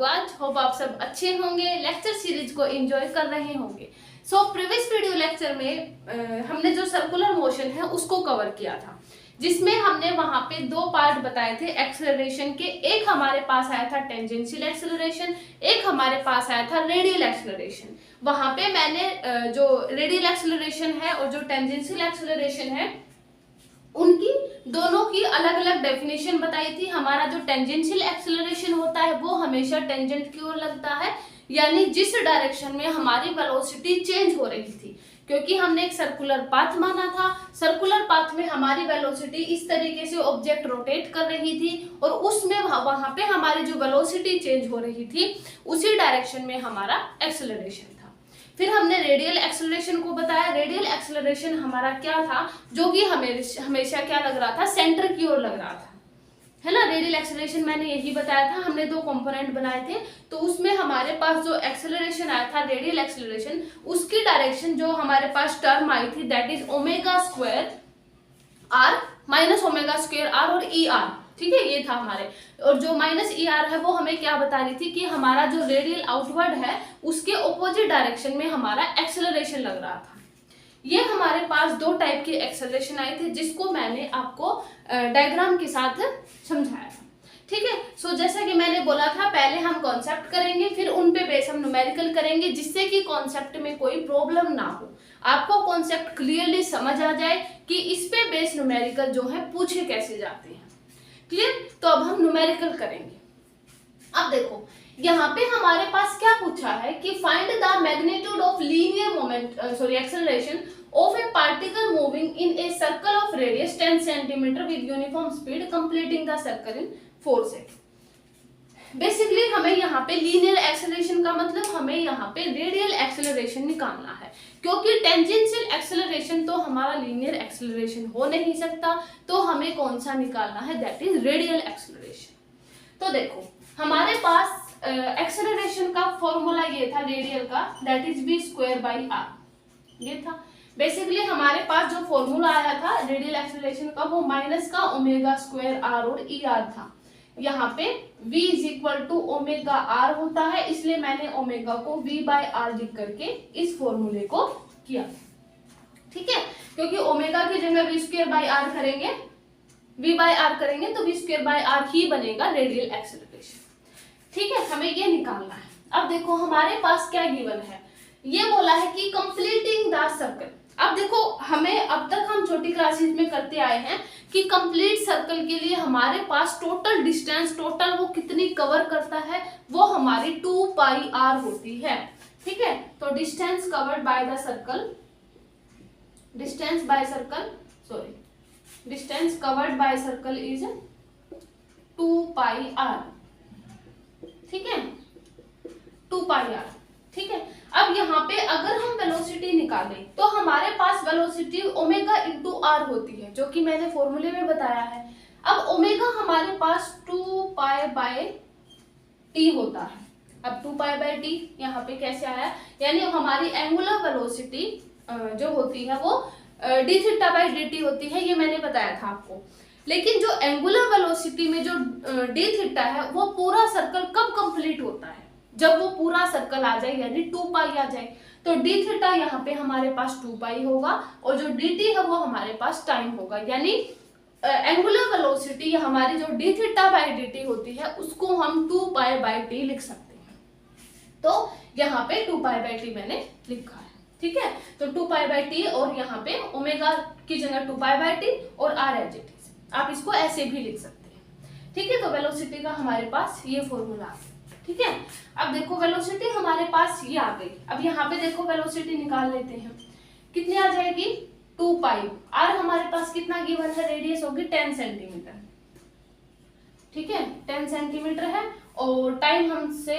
Bhardwaj. Hope आप सब अच्छे होंगे, लेक्चर सीरीज को एंजॉय कर रहे होंगे। प्रीवियस वीडियो लेक्चर में हमने जो सर्कुलर मोशन है उसको कवर किया था, जिसमें हमने वहां पे दो पार्ट बताए थे एक्सेलरेशन के। एक हमारे पास आया था टेंजेंशियल एक्सेलरेशन, एक हमारे पास आया था रेडियल एक्सेलरेशन। वहां पे मैंने जो रेडियल एक्सेलरेशन है और जो टेंजेंशियल एक्सेलरेशन है उनकी दोनों की अलग अलग डेफिनेशन बताई थी। हमारा जो टेंजेंशियल एक्सेलरेशन होता है वो हमेशा टेंजेंट की ओर लगता है, यानी जिस डायरेक्शन में हमारी वेलोसिटी चेंज हो रही थी, क्योंकि हमने एक सर्कुलर पाथ माना था। सर्कुलर पाथ में हमारी वेलोसिटी इस तरीके से ऑब्जेक्ट रोटेट कर रही थी और उसमें वहां पे हमारी जो वेलोसिटी चेंज हो रही थी उसी डायरेक्शन में हमारा एक्सेलरेशन था। फिर हमने रेडियल एक्सेलरेशन को बताया। रेडियल एक्सेलरेशन हमारा क्या था, जो कि हमेशा क्या लग रहा था, सेंटर की ओर लग रहा था, है ना। रेडियल एक्सेलरेशन मैंने यही बताया था, हमने दो कंपोनेंट बनाए थे। तो उसमें हमारे पास जो एक्सेलरेशन आया था रेडियल एक्सेलरेशन, उसकी डायरेक्शन जो हमारे पास टर्म आई थी that is omega square R minus omega square R और ई आर, ठीक है, ये था हमारे। और जो माइनस ई आर है वो हमें क्या बता रही थी कि हमारा जो रेडियल आउटवर्ड है उसके ऑपोजिट डायरेक्शन में हमारा एक्सेलरेशन लग रहा था। ये हमारे पास दो टाइप के एक्सेलरेशन आए थे, जिसको मैंने आपको डायग्राम के साथ समझाया था, ठीक है। जैसा कि मैंने बोला था, पहले हम कॉन्सेप्ट करेंगे, फिर उन पे बेस हम न्यूमेरिकल करेंगे, जिससे कि कॉन्सेप्ट में कोई प्रॉब्लम ना हो, आपको कॉन्सेप्ट क्लियरली समझ आ जाए कि इस पे बेस न्यूमेरिकल जो है पूछे कैसे जाते हैं। क्लियर? तो अब हम न्यूमेरिकल करेंगे। अब देखो यहाँ पे हमारे पास क्या पूछा है कि find the magnitude of linear moment acceleration of a particle moving in a circle of radius 10 cm with uniform speed completing the circle in 4 seconds। Basically हमें यहाँ पे लीनियर एक्सेलरेशन का मतलब हमें यहाँ पे रेडियल एक्सेलरेशन निकालना है, क्योंकि टेंजेंशियल एक्सेलरेशन तो हमारा लीनियर एक्सेलरेशन हो नहीं सकता, तो हमें कौन सा निकालना है, दैट इज रेडियल एक्सेलरेशन। तो देखो हमारे पास एक्सेलरेशन का फॉर्मूला ये था रेडियल का, that is v square by R, ये था। बेसिकली हमारे पास जो फॉर्मूला आया था रेडियल एक्सेलरेशन का वो माइनस का ओमेगा स्क्वायर आर और ई आर था। यहाँ पे v is equal to omega R होता है, इसलिए मैंने ओमेगा को v बाय आर लिख करके इस फॉर्मूले को किया, ठीक है। क्योंकि ओमेगा की जगह v स्क्वायर बाय आर करेंगे, v बाय आर करेंगे तो v स्क्वायर बाय आर ही बनेगा रेडियल एक्सेलरेशन, ठीक है। हमें ये निकालना है। अब देखो हमारे पास क्या गिवन है, ये बोला है कि कंप्लीटिंग द सर्कल। अब देखो हमें अब तक हम छोटी क्लासेस में करते आए हैं कि कंप्लीट सर्कल के लिए हमारे पास टोटल डिस्टेंस, टोटल वो कितनी कवर करता है, वो हमारी 2 पाई आर होती है, ठीक है। तो distance covered by the circle, distance covered by circle is 2 pi R, ठीक है, 2 पाई आर, ठीक है। अब यहाँ पे अगर हम वेलोसिटी निकालें तो हमारे पास वेलोसिटी ओमेगा इंटू आर होती है, जो कि मैंने फॉर्मूले में बताया है। अब ओमेगा हमारे पास 2 पाई बाय टी होता है। अब 2 पाई बाय टी यहाँ पे कैसे आया, यानी हमारी एंगुलर वेलोसिटी जो होती है वो D theta by D T होती है, ये मैंने बताया था आपको। लेकिन जो एंगुलर वेलोसिटी में जो डी थीटा है वो पूरा सर्कल कब कंप्लीट होता है, जब वो पूरा सर्कल आ जाए, यानी 2 पाई आ जाए। तो डी थीटा यहाँ पे हमारे पास 2 पाई होगा और जो डी टी है वो हमारे पास टाइम होगा, यानी एंगुलर वेलोसिटी हमारी जो D theta by D T होती है उसको हम 2 पाई बाई टी लिख सकते हैं। तो यहाँ पे 2 पाई बाई टी मैंने लिखा है, ठीक है। तो 2 पाई बाई टी और यहाँ पे ओमेगा की जगह 2 पाई बाई टी और आर एज इट इज, आप इसको ऐसे भी लिख सकते हैं, ठीक है। तो वेलोसिटी का हमारे पास ये फॉर्मूला है, ठीक है। अब देखो वेलोसिटी हमारे पास ये आ गई। अब यहाँ पे देखो वेलोसिटी निकाल लेते हैं, कितनी आ जाएगी, 2 पाई। आर हमारे पास कितना गिवन है, रेडियस होगी 10 सेंटीमीटर, ठीक है, 10 सेंटीमीटर है और टाइम हमसे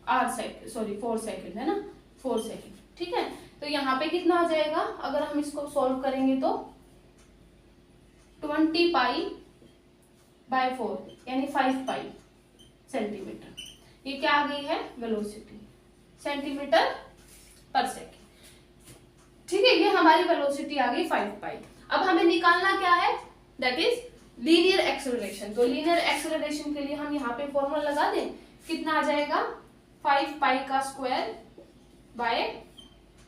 4 सेकंड है ना, 4 सेकंड, ठीक है। तो यहाँ पे कितना आ जाएगा, अगर हम इसको सॉल्व करेंगे तो 20 पाई बाय 4 यानी 5 पाई सेंटीमीटर, ये क्या आ गई है वेलोसिटी, सेंटीमीटर पर सेकेंड, ठीक है। ये हमारी वेलोसिटी आ गई 5 पाई। अब हमें निकालना क्या है, दैट इज लीनियर एक्सेलरेशन। तो लीनियर एक्सेलरेशन के लिए हम यहाँ पे फॉर्मूला लगा दें कितना आ जाएगा 5 पाई का स्क्वायर बाय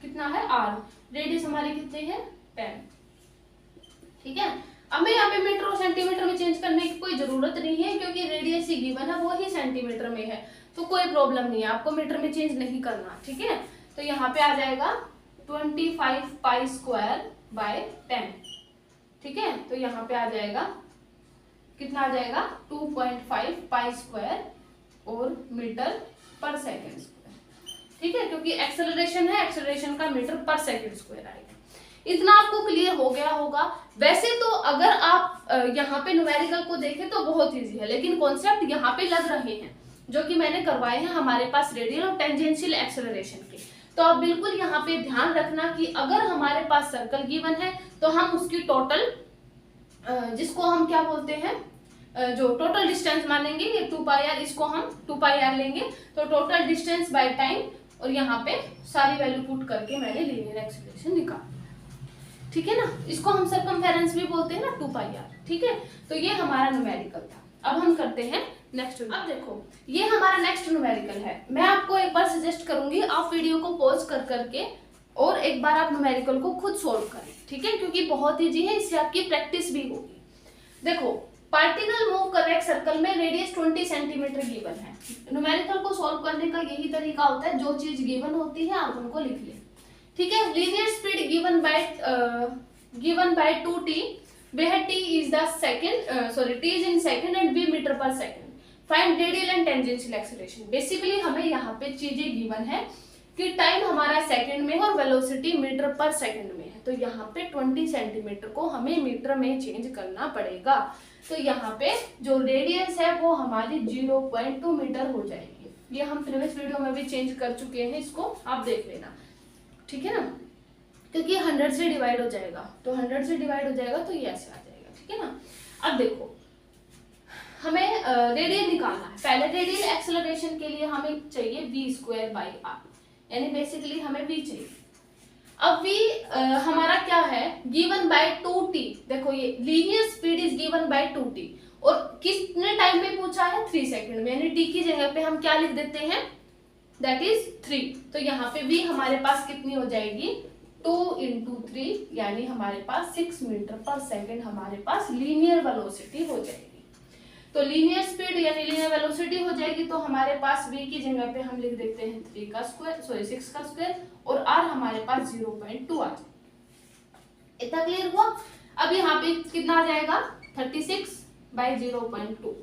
कितना है r। रेडियस हमारी कितनी है 10। ठीक है, हमें यहाँ पे मीटर और सेंटीमीटर में चेंज करने की कोई जरूरत नहीं है क्योंकि रेडियस ही गिवन है, वो ही सेंटीमीटर में है, तो कोई प्रॉब्लम नहीं है, आपको मीटर में चेंज नहीं करना। ठीक है, तो यहाँ पे आ जाएगा 25 पाई स्क्वायर बाय 10। ठीक है, तो यहाँ पे आ जाएगा कितना आ जाएगा 2.5 पाई स्क्वायर और मीटर पर सेकेंड स्क्वायर। ठीक है, क्योंकि एक्सेलरेशन है, एक्सेलरेशन का मीटर पर सेकेंड स्क्वायर आएगा। इतना आपको क्लियर हो गया होगा। वैसे तो अगर आप यहाँ पे न्यूमेरिकल को देखें तो बहुत इजी है, लेकिन कॉन्सेप्ट यहाँ पे लग रहे हैं जो कि मैंने करवाए हैं हमारे पास रेडियल और टेंजेंशियल एक्सेलरेशन के। तो आप बिल्कुल यहाँ पे ध्यान रखना कि अगर हमारे पास सर्कल गिवन है तो हम उसकी टोटल जिसको हम क्या बोलते हैं जो टोटल डिस्टेंस मानेंगे ये 2 पाई आर, इसको हम 2 पाई आर लेंगे, तो टोटल डिस्टेंस बाय टाइम, और यहाँ पे सारी वैल्यू पुट करके मैंने लीनियर एक्सेलरेशन निकाला। ठीक है ना, इसको हम सरकमफेरेंस भी बोलते हैं ना 2 पाई आर। ठीक है, तो ये हमारा न्यूमेरिकल था। अब हम करते हैं नेक्स्ट। अब देखो ये हमारा नेक्स्ट न्यूमेरिकल है। मैं आपको एक बार सजेस्ट करूंगी आप वीडियो को पॉज कर करके और एक बार आप न्यूमेरिकल को खुद सोल्व करें। ठीक है, क्योंकि बहुत इजी है, इससे आपकी प्रैक्टिस भी होगी। देखो पार्टिकल मूव कर रहे सर्कल में, रेडियस 20 सेंटीमीटर गिवन है। न्यूमेरिकल को सोल्व करने का यही तरीका होता है, जो चीज गिवन होती है आप उनको लिख लें। ठीक है, linear speed given by 2t, where t is the second t is in second and v metre per second. Find radial and tangential acceleration. Basically हमें यहाँ पे चीजें गिवन है कि टाइम हमारा सेकंड में है और वेलोसिटी मीटर पर सेकंड में है, तो यहाँ पे 20 सेंटीमीटर को हमें मीटर में चेंज करना पड़ेगा। तो यहाँ पे जो रेडियस है वो हमारी 0.2 मीटर हो जाएगी। ये हम प्रीवियस वीडियो में भी चेंज कर चुके हैं, इसको आप देख लेना। ठीक है ना, क्योंकि 100 से डिवाइड हो जाएगा, तो 100 से डिवाइड हो जाएगा तो ये ऐसे आ जाएगा। ठीक है ना, अब देखो हमें रेडियल निकालना है। पहले रेडियल एक्सेलरेशन के लिए हमें चाहिए v स्क्वायर बाई r, यानी बेसिकली हमें v चाहिए। अब v हमारा क्या है गिवन बाय 2t। देखो ये linear speed is given by 2t और कितने टाइम में पूछा है 3 सेकंड में, यानी t की जगह पे हम क्या लिख देते हैं दैट इज 3। तो यहाँ पे v हमारे पास कितनी हो जाएगी 2 × 3, यानी हमारे पास 6 मीटर पर सेकंड हमारे पास लीनियर वेलोसिटी हो जाएगी। तो लीनियर स्पीड यानी लीनियर वेलोसिटी हो जाएगी, तो हमारे पास v की जगह पे हम लिख देते हैं 6 का स्क्वायर और r हमारे पास 0.2 आ जाएगा। इतना क्लियर हुआ। अब यहाँ पे कितना आ जाएगा 36 बाई 0.2,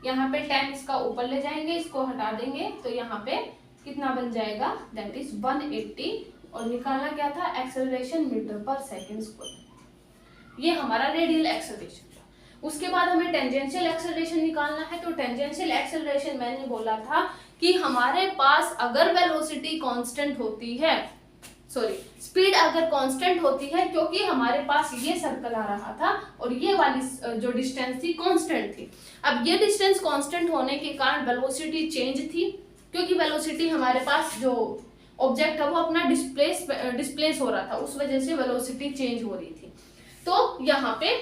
यहाँ पे 10 इसका ऊपर ले जाएंगे, इसको हटा देंगे, तो यहाँ पे कितना बन जाएगा दैट इज 180, और निकालना क्या था acceleration metre per second square. ये हमारा रेडियल एक्सेलरेशन था। उसके बाद हमें टेंजेंशियल एक्सेलरेशन निकालना है। तो टेंजेंशियल एक्सेलरेशन मैंने बोला था कि हमारे पास अगर वेलोसिटी कांस्टेंट होती है, स्पीड अगर कांस्टेंट होती है, क्योंकि हमारे पास ये सर्कल आ रहा था और ये वाली जो डिस्टेंस थी कांस्टेंट थी। अब ये डिस्टेंस कांस्टेंट होने के कारण वेलोसिटी चेंज थी, क्योंकि वेलोसिटी हमारे पास जो ऑब्जेक्ट है वो अपना डिस्प्लेस हो रहा था, उस वजह से वेलोसिटी चेंज हो रही थी। तो यहाँ पे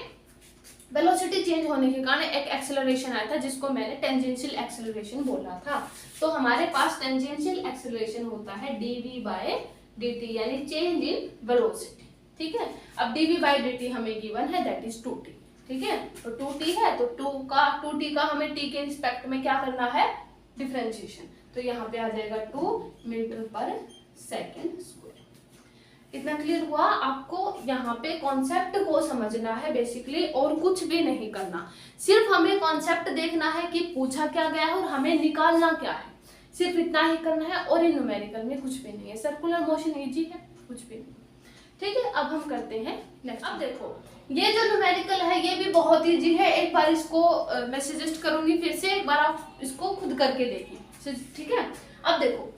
वेलोसिटी चेंज होने के कारण एक एक्सेलरेशन आया था जिसको मैंने टेंजेंशियल एक्सेलरेशन बोला था। तो हमारे पास टेंजेंशियल एक्सेलरेशन होता है dv बाय dt, यानी चेंज इन वेलोसिटी। ठीक है, अब dv बाय dt हमें गिवन है दैट इज 2t। ठीक है, तो 2t है, तो 2t का हमें t के रिस्पेक्ट में क्या करना है डिफरेंशिएशन। तो यहाँ पे आ जाएगा 2 मीटर पर सेकंड स्क्वायर। इतना क्लियर हुआ। आपको यहाँ पे कॉन्सेप्ट को समझना है बेसिकली, और कुछ भी नहीं करना, सिर्फ हमें कॉन्सेप्ट देखना है कि पूछा क्या गया है और हमें निकालना क्या है, सिर्फ इतना ही करना है। और इन न्यूमेरिकल में कुछ भी नहीं है, सर्कुलर मोशन इजी है, कुछ भी नहीं। ठीक है, अब हम करते हैं नेक्स्ट। अब देखो ये जो न्यूमेरिकल है ये भी बहुत इजी है। एक बार इसको मैं सजेस्ट करूंगी, फिर से एक बार आप इसको खुद करके देखिए। ठीक है, अब देखो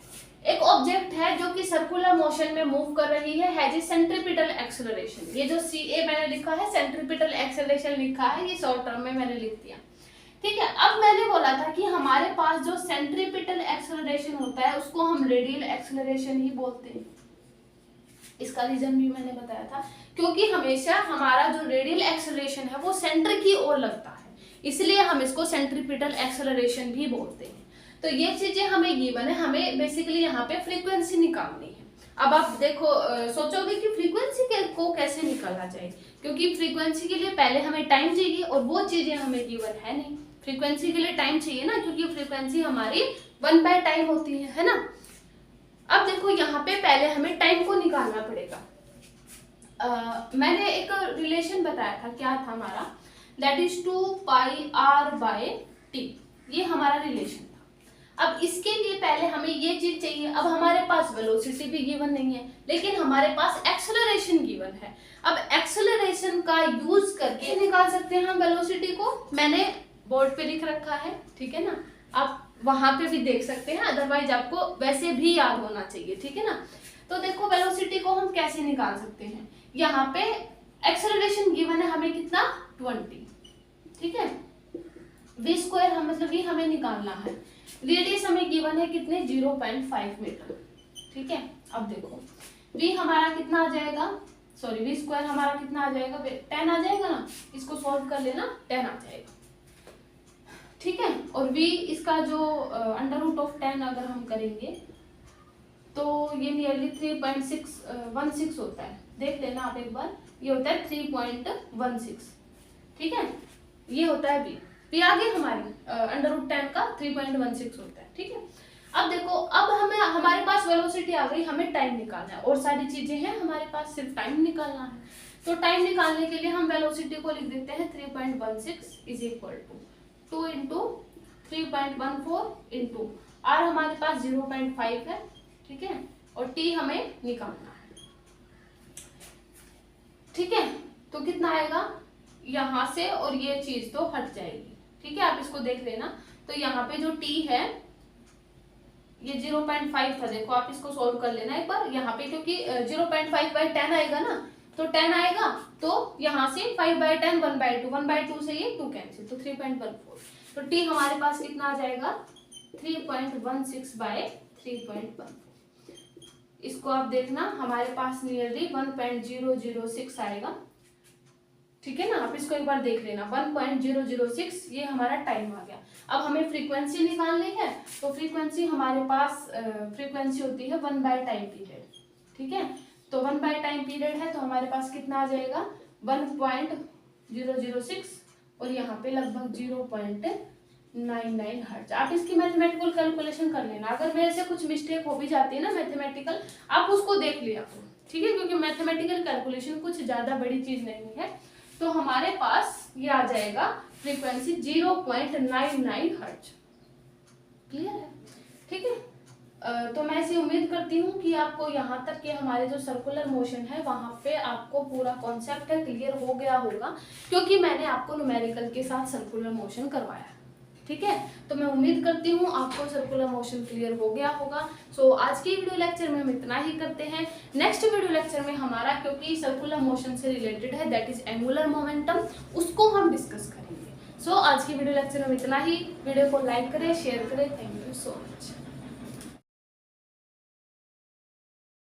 एक ऑब्जेक्ट है जो कि सर्कुलर मोशन में मूव कर रही है, हैज ए सेंट्रीपिटल एक्सेलरेशन। ये जो CA मैंने लिखा है सेंट्रीपिटल एक्सेलरेशन लिखा है, ये शॉर्ट टर्म में मैंने लिख दिया। ठीक है, अब मैंने बोला था कि हमारे पास जो सेंट्रीपिटल एक्सेलरेशन होता है उसको हम रेडियल एक्सेलरेशन ही बोलते हैं। इसका रीजन भी मैंने बताया था, क्योंकि हमेशा हमारा जो रेडियल एक्सेलरेशन है वो सेंटर की ओर लगता है, इसलिए हम इसको सेंट्रीपिटल एक्सेलरेशन भी बोलते हैं। तो ये चीजें हमें गिवन है, हमें बेसिकली यहाँ पे फ्रीक्वेंसी निकालनी है। अब आप देखो सोचोगे कि फ्रीक्वेंसी को कैसे निकाला जाए, क्योंकि फ्रीक्वेंसी के लिए पहले हमें टाइम चाहिए और वो चीजें हमें गिवन है नहीं। फ्रीक्वेंसी के लिए टाइम चाहिए ना, क्योंकि फ्रीक्वेंसी हमारी 1/टाइम होती है ना। अब देखो यहाँ पे पहले हमें टाइम को निकालना पड़ेगा। मैंने एक रिलेशन बताया था, क्या था हमारा, दैट इज 2πr/t, ये हमारा रिलेशन था। अब इसके लिए पहले हमें ये चीज चाहिए। अब हमारे पास वेलोसिटी भी गिवन नहीं है, लेकिन हमारे पास एक्सेलरेशन गिवन है। अब एक्सेलरेशन का यूज करके निकाल सकते हैं हम वेलोसिटी को। मैंने बोर्ड पे लिख रखा है, ठीक है ना, आप वहां पे भी देख सकते हैं, अदरवाइज आपको वैसे भी याद होना चाहिए, ठीक है ना। तो देखो वेलोसिटी को हम कैसे निकाल सकते हैं। यहाँ पे एक्सेलरेशन गिवन है हमें कितना, 20, ठीक है। v² हम मतलब ये हमें निकालना है। रेडियस हमें गिवन है कितने, 0.5 मीटर, ठीक है। अब देखो v हमारा कितना आ जाएगा, सॉरी v² हमारा कितना आ जाएगा, 10 आ जाएगा ना, इसको सॉल्व कर लेना, 10 आ जाएगा, ठीक है। और v इसका जो √10 अगर हम करेंगे तो ये नियरली 3.616 होता है। देख लेना आप एक बार, ये होता है 3.16, ठीक है। ये होता है v आ गई हमारी √10 का 3.16 होता है, ठीक है। अब देखो, अब हमें हमारे पास वेलोसिटी आ गई, हमें टाइम निकालना है और सारी चीजें हैं हमारे पास, सिर्फ टाइम निकालना है। तो टाइम निकालने के लिए हम वेलोसिटी को लिख देते हैं 3.16 is equal to 2 into 3.14 into r हमारे पास 0.5 है, ठीक है, और t हमें निकालना है, ठीक है। तो कितना आएगा यहाँ से, और ये चीज तो हट जाएगी, ठीक है। आप इसको देख लेना। तो यहाँ पे जो t है ये 0.5 था, देखो आप इसको सोल्व कर लेना एक बार। यहाँ पे क्योंकि 0.5/10 आएगा ना, तो 10 आएगा, तो यहाँ से 5/10 1/2, 1/2 से ये 2 कैंसिल, तो 3.14। तो t हमारे पास कितना आ जाएगा, 3.16/3.14। इसको आप देखना, हमारे पास नियरली 1.006 आएगा, ठीक है ना। आप इसको एक बार देख लेना, 1.006 ये हमारा टाइम आ गया। अब हमें फ्रीक्वेंसी निकालनी है, तो फ्रीक्वेंसी हमारे पास फ्रीक्वेंसी होती है 1/टाइम पीरियड, ठीक है। तो 1/टाइम पीरियड है, तो हमारे पास कितना आ जाएगा, 1.006 और यहाँ पे लगभग 0.99 हर्ट्ज। आप इसकी मैथमेटिकल कैलकुलेशन कर लेना। अगर मेरे से कुछ मिस्टेक हो भी जाती है ना मैथमेटिकल, आप उसको देख लिया करो, ठीक है, क्योंकि मैथमेटिकल कैलकुलेशन कुछ ज्यादा बड़ी चीज नहीं है। तो हमारे पास ये आ जाएगा फ्रीक्वेंसी 0.99 हर्ट्ज, क्लियर है, ठीक है। तो मैं ऐसी उम्मीद करती हूँ कि आपको यहाँ तक के हमारे जो सर्कुलर मोशन है वहाँ पे आपको पूरा कॉन्सेप्ट है क्लियर हो गया होगा, क्योंकि मैंने आपको न्यूमेरिकल के साथ सर्कुलर मोशन करवाया, ठीक है। तो मैं उम्मीद करती हूँ आपको सर्कुलर मोशन क्लियर हो गया होगा। सो आज की वीडियो लेक्चर में हम इतना ही करते हैं। नेक्स्ट वीडियो लेक्चर में हमारा, क्योंकि सर्कुलर मोशन से रिलेटेड है, दैट इज एंगुलर मोमेंटम, उसको हम डिस्कस करेंगे। सो आज की वीडियो लेक्चर में इतना ही। वीडियो को लाइक करें, शेयर करें। Thank you so much.